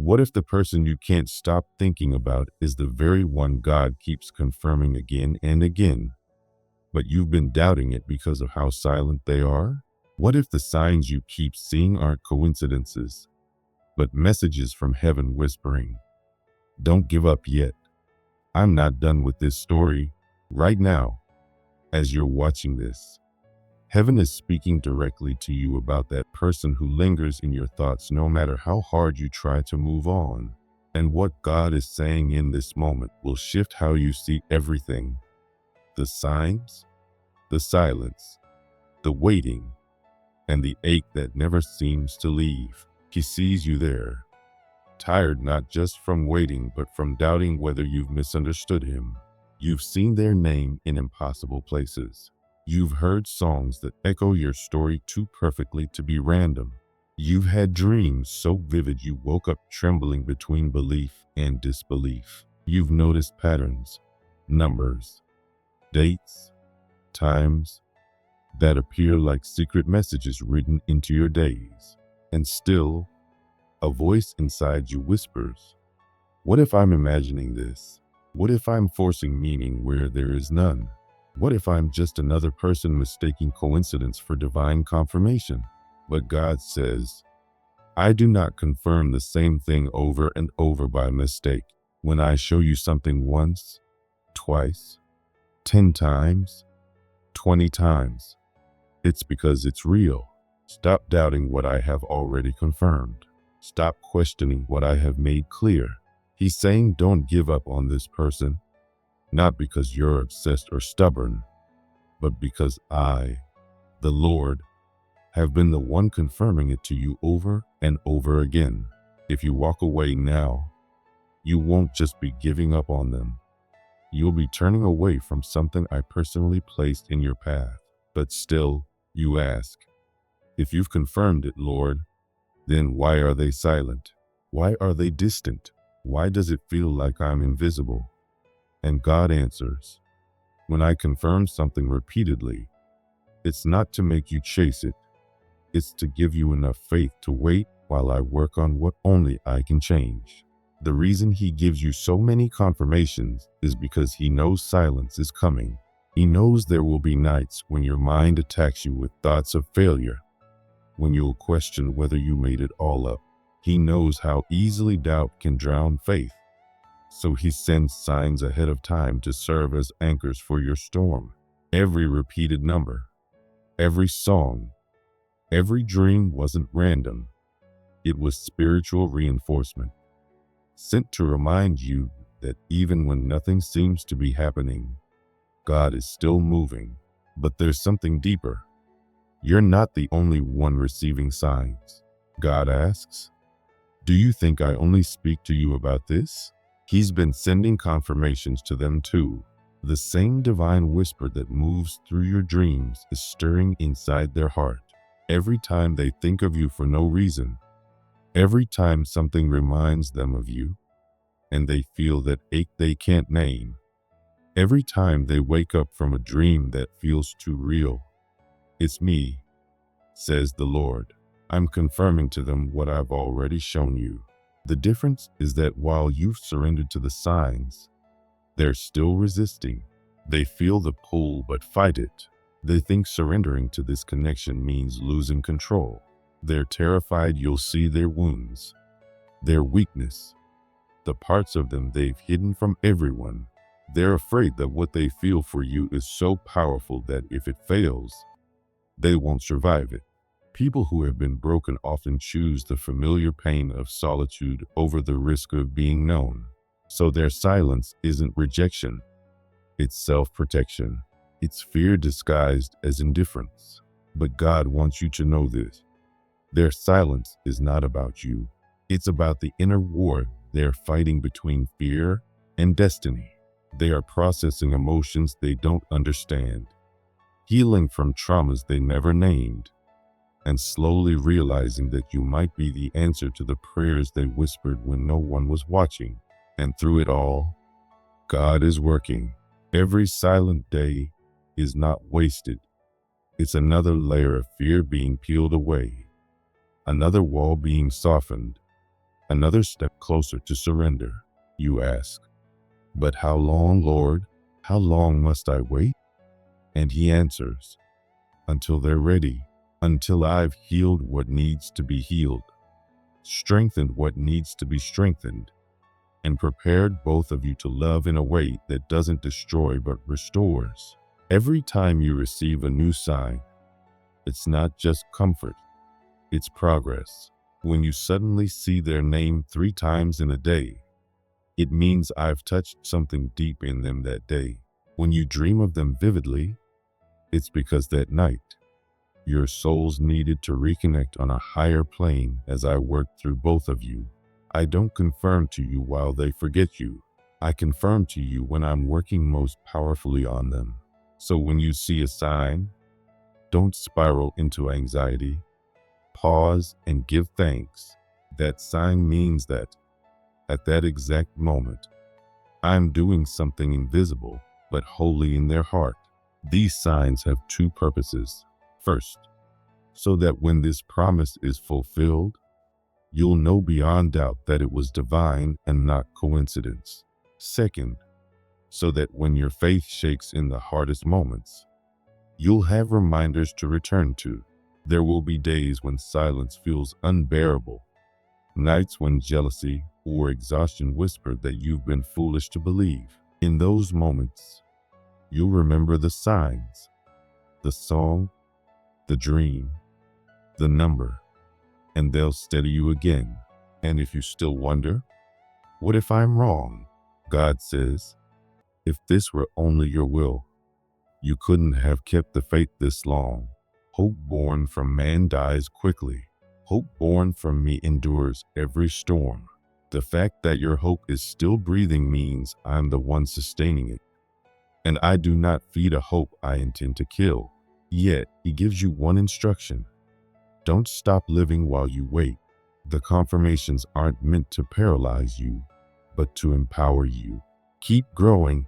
What if the person you can't stop thinking about is the very one God keeps confirming again and again, but you've been doubting it because of how silent they are? What if the signs you keep seeing aren't coincidences, but messages from heaven whispering, "Don't give up yet. I'm not done with this story." Right now, as you're watching this, heaven is speaking directly to you about that person who lingers in your thoughts no matter how hard you try to move on. And what God is saying in this moment will shift how you see everything. The signs, the silence, the waiting, and the ache that never seems to leave. He sees you there, tired not just from waiting but from doubting whether you've misunderstood him. You've seen their name in impossible places. You've heard songs that echo your story too perfectly to be random. You've had dreams so vivid you woke up trembling between belief and disbelief. You've noticed patterns, numbers, dates, times that appear like secret messages written into your days. And still, a voice inside you whispers, "What if I'm imagining this? What if I'm forcing meaning where there is none? What if I'm just another person mistaking coincidence for divine confirmation?" But God says, "I do not confirm the same thing over and over by mistake. When I show you something once, twice, 10 times, 20 times, it's because it's real. Stop doubting what I have already confirmed. Stop questioning what I have made clear." He's saying, don't give up on this person, not because you're obsessed or stubborn, but because I, the Lord, have been the one confirming it to you over and over again. If you walk away now, you won't just be giving up on them. You'll be turning away from something I personally placed in your path. But still, you ask, if you've confirmed it, Lord, then why are they silent? Why are they distant? Why does it feel like I'm invisible? And God answers, when I confirm something repeatedly, it's not to make you chase it. It's to give you enough faith to wait while I work on what only I can change. The reason he gives you so many confirmations is because he knows silence is coming. He knows there will be nights when your mind attacks you with thoughts of failure, when you'll question whether you made it all up. He knows how easily doubt can drown faith. So he sends signs ahead of time to serve as anchors for your storm. Every repeated number, every song, every dream wasn't random. It was spiritual reinforcement, sent to remind you that even when nothing seems to be happening, God is still moving. But there's something deeper. You're not the only one receiving signs. God asks, do you think I only speak to you about this? He's been sending confirmations to them too. The same divine whisper that moves through your dreams is stirring inside their heart. Every time they think of you for no reason, every time something reminds them of you, and they feel that ache they can't name, every time they wake up from a dream that feels too real, it's me, says the Lord. I'm confirming to them what I've already shown you. The difference is that while you've surrendered to the signs, they're still resisting. They feel the pull but fight it. They think surrendering to this connection means losing control. They're terrified you'll see their wounds, their weakness, the parts of them they've hidden from everyone. They're afraid that what they feel for you is so powerful that if it fails, they won't survive it. People who have been broken often choose the familiar pain of solitude over the risk of being known. So their silence isn't rejection. It's self-protection. It's fear disguised as indifference. But God wants you to know this. Their silence is not about you. It's about the inner war they're fighting between fear and destiny. They are processing emotions they don't understand, healing from traumas they never named, and slowly realizing that you might be the answer to the prayers they whispered when no one was watching. And through it all, God is working. Every silent day is not wasted. It's another layer of fear being peeled away, another wall being softened, another step closer to surrender. You ask, "But how long, Lord? How long must I wait?" And he answers, "Until they're ready, until I've healed what needs to be healed, strengthened what needs to be strengthened, and prepared both of you to love in a way that doesn't destroy but restores." Every time you receive a new sign, it's not just comfort, it's progress. When you suddenly see their name 3 times in a day, it means I've touched something deep in them that day. When you dream of them vividly, it's because that night, your souls needed to reconnect on a higher plane. As I work through both of you, I don't confirm to you while they forget you. I confirm to you when I'm working most powerfully on them. So when you see a sign, don't spiral into anxiety. Pause and give thanks. That sign means that, at that exact moment, I'm doing something invisible, but wholly in their heart. These signs have 2 purposes. First, so that when this promise is fulfilled, you'll know beyond doubt that it was divine and not coincidence. Second, so that when your faith shakes in the hardest moments, you'll have reminders to return to. There will be days when silence feels unbearable, nights when jealousy or exhaustion whisper that you've been foolish to believe. In those moments, you'll remember the signs, the song, the dream, the number, and they'll steady you again. And if you still wonder, what if I'm wrong? God says, if this were only your will, you couldn't have kept the faith this long. Hope born from man dies quickly. Hope born from me endures every storm. The fact that your hope is still breathing means I'm the one sustaining it. And I do not feed a hope I intend to kill. Yet, he gives you one instruction. Don't stop living while you wait. The confirmations aren't meant to paralyze you, but to empower you. Keep growing,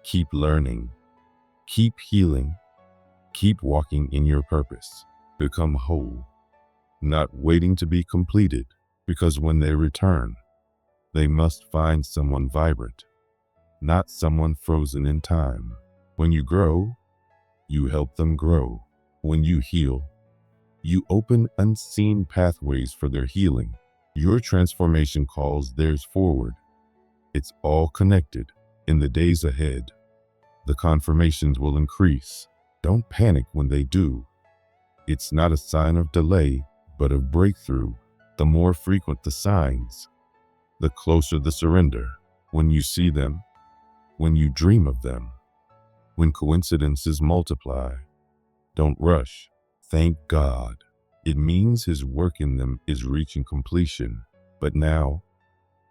keep learning, keep healing, keep walking in your purpose. Become whole, not waiting to be completed, because when they return, they must find someone vibrant, not someone frozen in time. When you grow, you help them grow. When you heal, you open unseen pathways for their healing. Your transformation calls theirs forward. It's all connected. In the days ahead, the confirmations will increase. Don't panic when they do. It's not a sign of delay, but of breakthrough. The more frequent the signs, the closer the surrender. When you see them, when you dream of them, when coincidences multiply, don't rush. Thank God. It means his work in them is reaching completion. But now,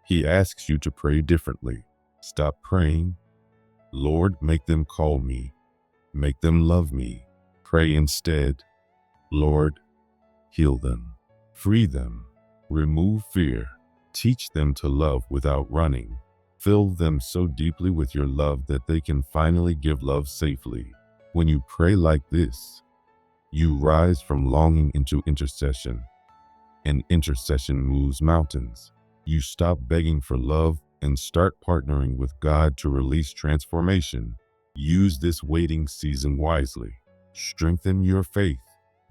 he asks you to pray differently. Stop praying, "Lord, make them call me, make them love me." Pray instead, "Lord, heal them, free them, remove fear, teach them to love without running. Fill them so deeply with your love that they can finally give love safely." When you pray like this, you rise from longing into intercession, and intercession moves mountains. You stop begging for love and start partnering with God to release transformation. Use this waiting season wisely. Strengthen your faith,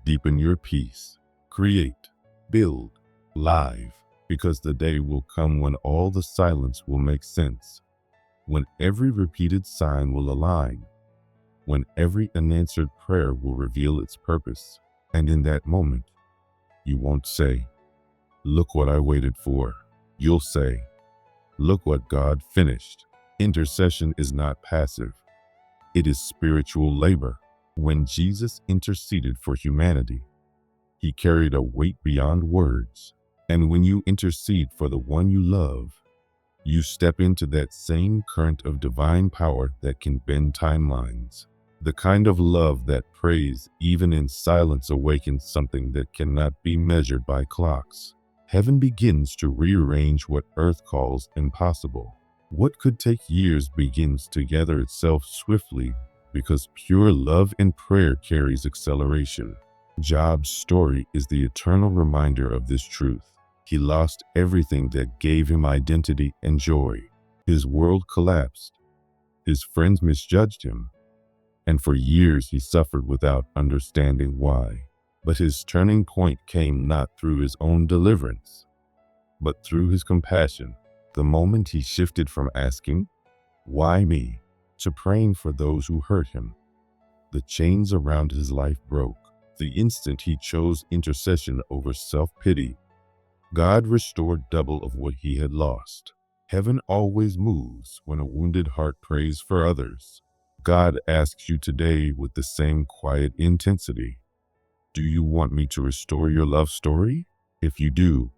deepen your peace, create, build, live, because the day will come when all the silence will make sense, when every repeated sign will align, when every unanswered prayer will reveal its purpose. And in that moment, you won't say, "Look what I waited for." You'll say, "Look what God finished." Intercession is not passive. It is spiritual labor. When Jesus interceded for humanity, he carried a weight beyond words. And when you intercede for the one you love, you step into that same current of divine power that can bend timelines. The kind of love that prays even in silence awakens something that cannot be measured by clocks. Heaven begins to rearrange what earth calls impossible. What could take years begins to gather itself swiftly because pure love and prayer carries acceleration. Job's story is the eternal reminder of this truth. He lost everything that gave him identity and joy. His world collapsed. His friends misjudged him, and for years he suffered without understanding why. But his turning point came not through his own deliverance, but through his compassion. The moment he shifted from asking, "Why me?" to praying for those who hurt him, the chains around his life broke. The instant he chose intercession over self-pity, God restored double of what he had lost. Heaven always moves when a wounded heart prays for others. God asks you today with the same quiet intensity, do you want me to restore your love story? If you do,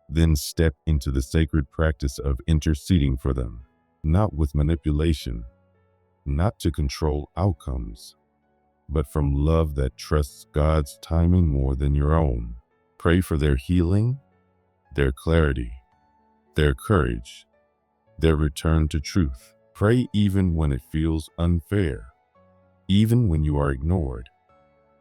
then step into the sacred practice of interceding for them, not with manipulation, not to control outcomes, but from love that trusts God's timing more than your own. Pray for their healing, their clarity, their courage, their return to truth. Pray even when it feels unfair, even when you are ignored,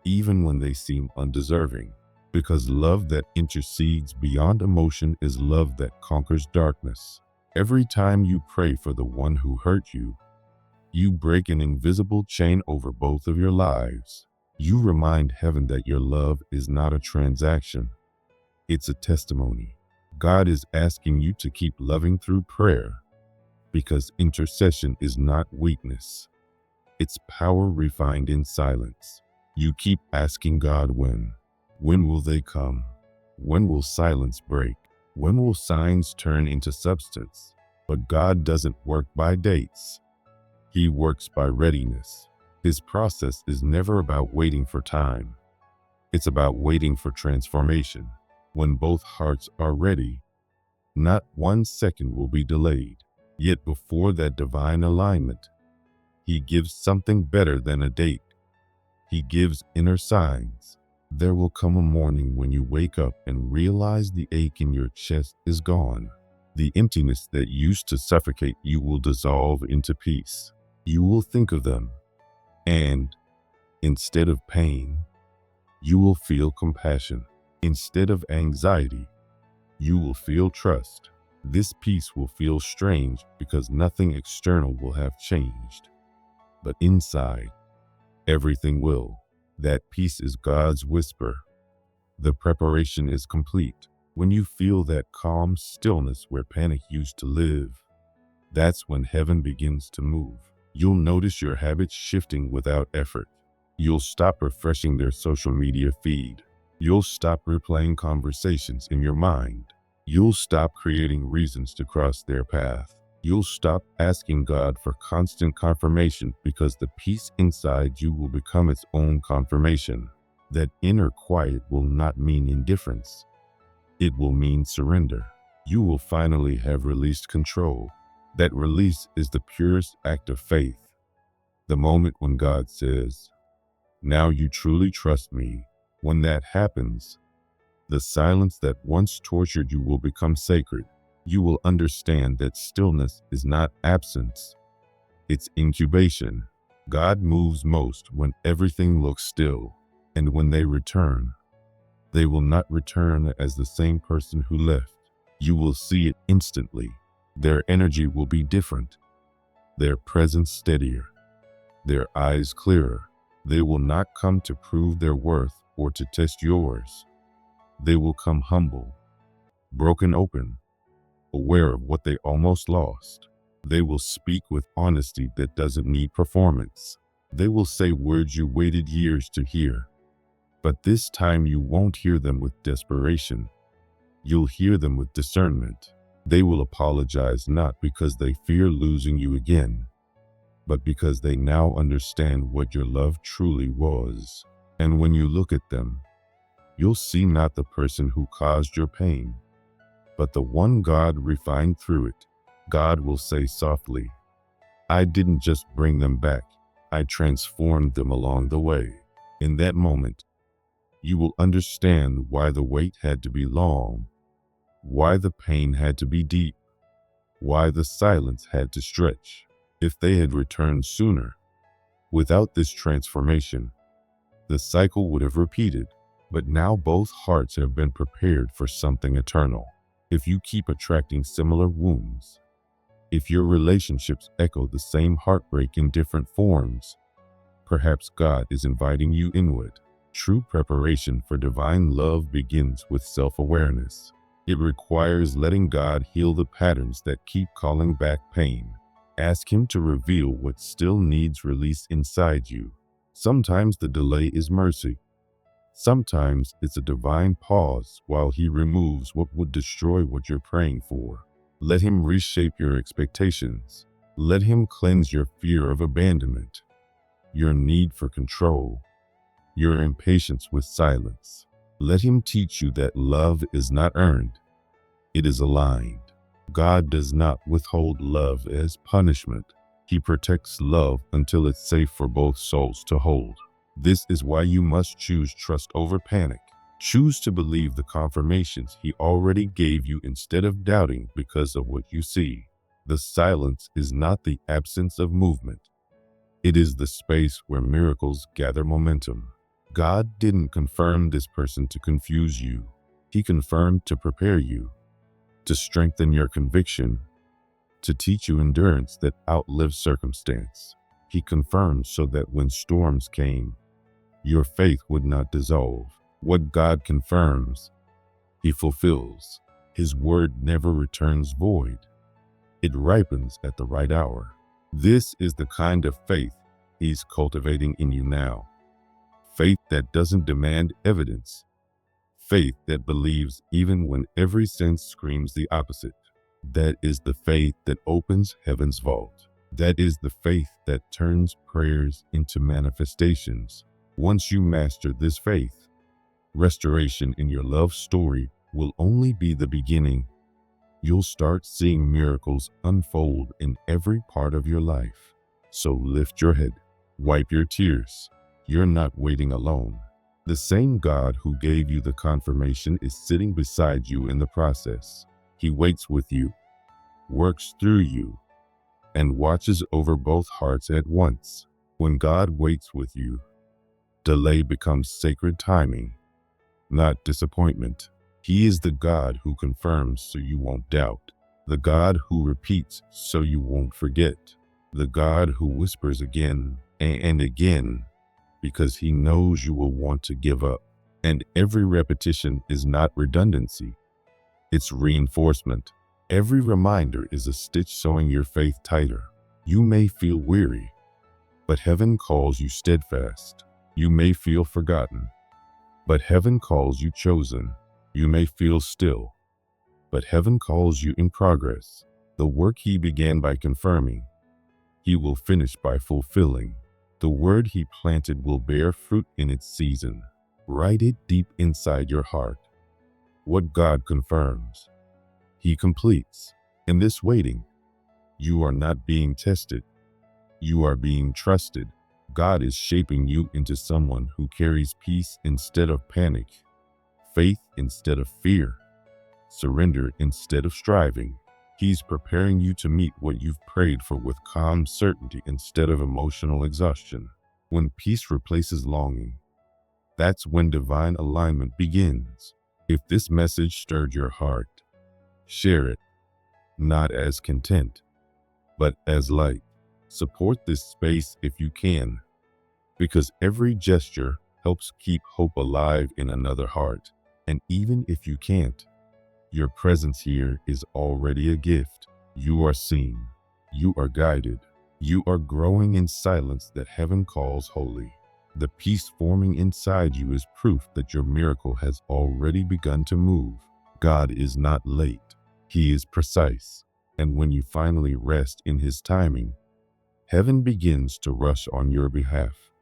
even when they seem undeserving, because love that intercedes beyond emotion is love that conquers darkness. Every time you pray for the one who hurt you, you break an invisible chain over both of your lives. You remind heaven that your love is not a transaction, it's a testimony. God is asking you to keep loving through prayer, because intercession is not weakness. It's power refined in silence. You keep asking God when. When will they come? When will silence break? When will signs turn into substance? But God doesn't work by dates. He works by readiness. His process is never about waiting for time. It's about waiting for transformation. When both hearts are ready, not 1 second will be delayed. Yet before that divine alignment, he gives something better than a date. He gives inner signs. There will come a morning when you wake up and realize the ache in your chest is gone. The emptiness that used to suffocate you will dissolve into peace. You will think of them, and instead of pain, you will feel compassion. Instead of anxiety, you will feel trust. This peace will feel strange because nothing external will have changed, but inside, everything will. That peace is God's whisper. The preparation is complete. When you feel that calm stillness where panic used to live, that's when heaven begins to move. You'll notice your habits shifting without effort. You'll stop refreshing their social media feed. You'll stop replaying conversations in your mind. You'll stop creating reasons to cross their path. You'll stop asking God for constant confirmation because the peace inside you will become its own confirmation. That inner quiet will not mean indifference. It will mean surrender. You will finally have released control. That release is the purest act of faith. The moment when God says, "Now you truly trust me." When that happens, the silence that once tortured you will become sacred. You will understand that stillness is not absence, it's incubation. God moves most when everything looks still, and when they return, they will not return as the same person who left. You will see it instantly. Their energy will be different, their presence steadier, their eyes clearer. They will not come to prove their worth or to test yours. They will come humble, broken open, aware of what they almost lost. They will speak with honesty that doesn't need performance. They will say words you waited years to hear. But this time you won't hear them with desperation. You'll hear them with discernment. They will apologize not because they fear losing you again, but because they now understand what your love truly was. And when you look at them, you'll see not the person who caused your pain, but the one God refined through it. God will say softly, "I didn't just bring them back, I transformed them along the way." In that moment, you will understand why the wait had to be long, why the pain had to be deep, why the silence had to stretch. If they had returned sooner, without this transformation, the cycle would have repeated. But now both hearts have been prepared for something eternal. If you keep attracting similar wounds, if your relationships echo the same heartbreak in different forms, perhaps God is inviting you inward. True preparation for divine love begins with self-awareness. It requires letting God heal the patterns that keep calling back pain. Ask Him to reveal what still needs release inside you. Sometimes the delay is mercy. Sometimes it's a divine pause while He removes what would destroy what you're praying for. Let Him reshape your expectations. Let Him cleanse your fear of abandonment, your need for control, your impatience with silence. Let Him teach you that love is not earned, it is aligned. God does not withhold love as punishment. He protects love until it's safe for both souls to hold. This is why you must choose trust over panic. Choose to believe the confirmations He already gave you instead of doubting because of what you see. The silence is not the absence of movement. It is the space where miracles gather momentum. God didn't confirm this person to confuse you. He confirmed to prepare you, to strengthen your conviction, to teach you endurance that outlives circumstance. He confirmed so that when storms came, your faith would not dissolve. What God confirms, He fulfills. His word never returns void. It ripens at the right hour. This is the kind of faith He's cultivating in you now. Faith that doesn't demand evidence. Faith that believes even when every sense screams the opposite. That is the faith that opens heaven's vault. That is the faith that turns prayers into manifestations. Once you master this faith, restoration in your love story will only be the beginning. You'll start seeing miracles unfold in every part of your life. So lift your head, wipe your tears. You're not waiting alone. The same God who gave you the confirmation is sitting beside you in the process. He waits with you, works through you, and watches over both hearts at once. When God waits with you, delay becomes sacred timing, not disappointment. He is the God who confirms so you won't doubt, the God who repeats so you won't forget, the God who whispers again and again because He knows you will want to give up. And every repetition is not redundancy, it's reinforcement. Every reminder is a stitch sewing your faith tighter. You may feel weary, but heaven calls you steadfast. You may feel forgotten, but heaven calls you chosen. You may feel still, but heaven calls you in progress. The work He began by confirming, He will finish by fulfilling. The word He planted will bear fruit in its season. Write it deep inside your heart. What God confirms, He completes. In this waiting, you are not being tested. You are being trusted. God is shaping you into someone who carries peace instead of panic, faith instead of fear, surrender instead of striving. He's preparing you to meet what you've prayed for with calm certainty instead of emotional exhaustion. When peace replaces longing, that's when divine alignment begins. If this message stirred your heart, share it, not as content, but as light. Support this space if you can, because every gesture helps keep hope alive in another heart. And even if you can't, your presence here is already a gift. You are seen. You are guided. You are growing in silence that heaven calls holy. The peace forming inside you is proof that your miracle has already begun to move. God is not late. He is precise. And when you finally rest in His timing, heaven begins to rush on your behalf.